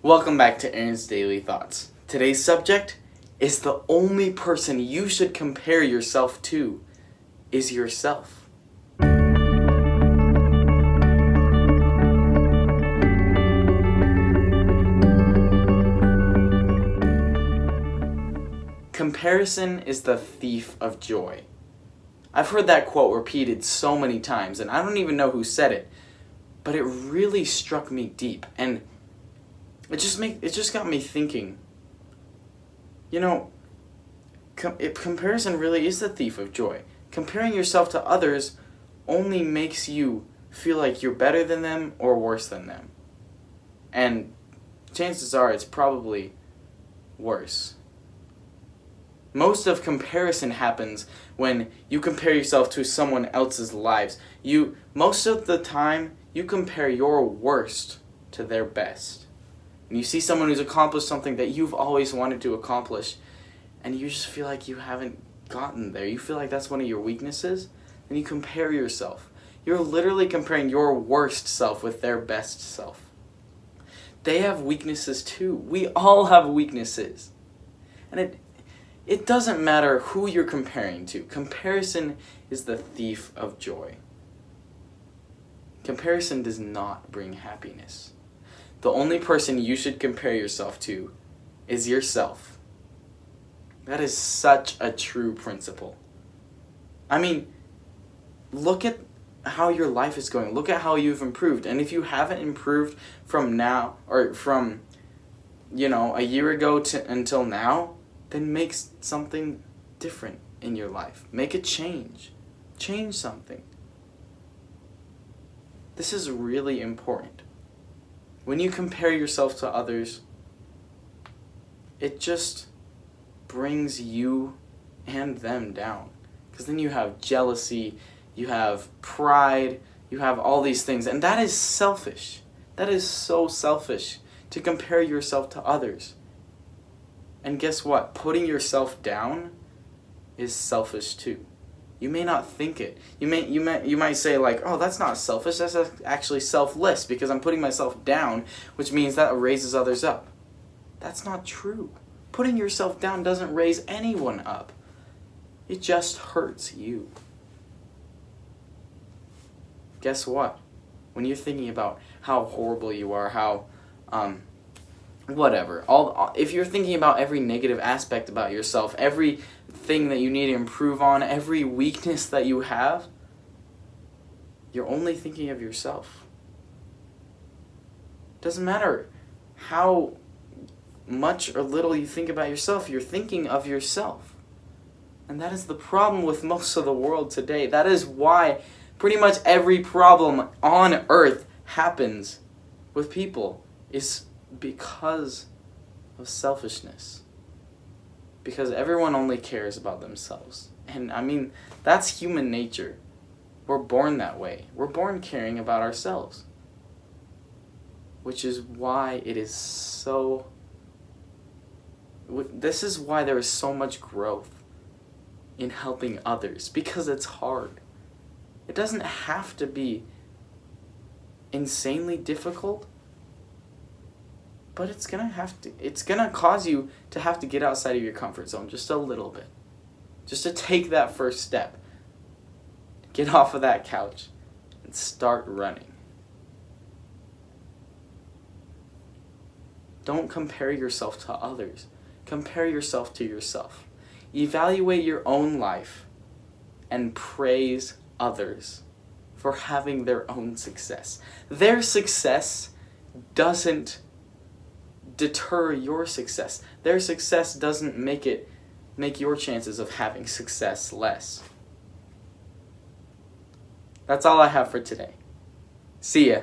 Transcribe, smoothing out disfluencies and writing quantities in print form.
Welcome back to Aaron's Daily Thoughts. Today's subject is the only person you should compare yourself to is yourself. Comparison is the thief of joy. I've heard that quote repeated so many times, and I don't even know who said it, but it really struck me deep, and it just got me thinking. Comparison really is the thief of joy. Comparing yourself to others only makes you feel like you're better than them or worse than them. And chances are it's probably worse. Most of comparison happens when you compare yourself to someone else's lives. Most of the time, you compare your worst to their best. And you see someone who's accomplished something that you've always wanted to accomplish, and you just feel like you haven't gotten there. You feel like that's one of your weaknesses, and you compare yourself. You're literally comparing your worst self with their best self. They have weaknesses too. We all have weaknesses. And it doesn't matter who you're comparing to. Comparison is the thief of joy. Comparison does not bring happiness. The only person you should compare yourself to is yourself. That is such a true principle. I mean, look at how your life is going. Look at how you've improved. And if you haven't improved from now, or from, a year ago until now, then make something different in your life. Make a change. Change something. This is really important. When you compare yourself to others, it just brings you and them down. Because then you have jealousy, you have pride, you have all these things. And that is selfish. That is so selfish to compare yourself to others. And guess what? Putting yourself down is selfish too. You may not think it. You might say like, "Oh, that's not selfish. That's actually selfless because I'm putting myself down, which means that raises others up." That's not true. Putting yourself down doesn't raise anyone up. It just hurts you. Guess what? When you're thinking about how horrible you are, how whatever. If you're thinking about every negative aspect about yourself, everything that you need to improve on, every weakness that you have, you're only thinking of yourself. Doesn't matter how much or little you think about yourself, you're thinking of yourself. And that is the problem with most of the world today. That is why pretty much every problem on earth happens with people, is because of selfishness. Because everyone only cares about themselves. And I mean, that's human nature. We're born that way. We're born caring about ourselves. Which is why this is why there is so much growth in helping others. Because it's hard. It doesn't have to be insanely difficult. But it's gonna cause you to have to get outside of your comfort zone just a little bit. Just to take that first step. Get off of that couch and start running. Don't compare yourself to others. Compare yourself to yourself. Evaluate your own life and praise others for having their own success. Their success doesn't deter your success. Their success doesn't make your chances of having success less. That's all I have for today. See ya.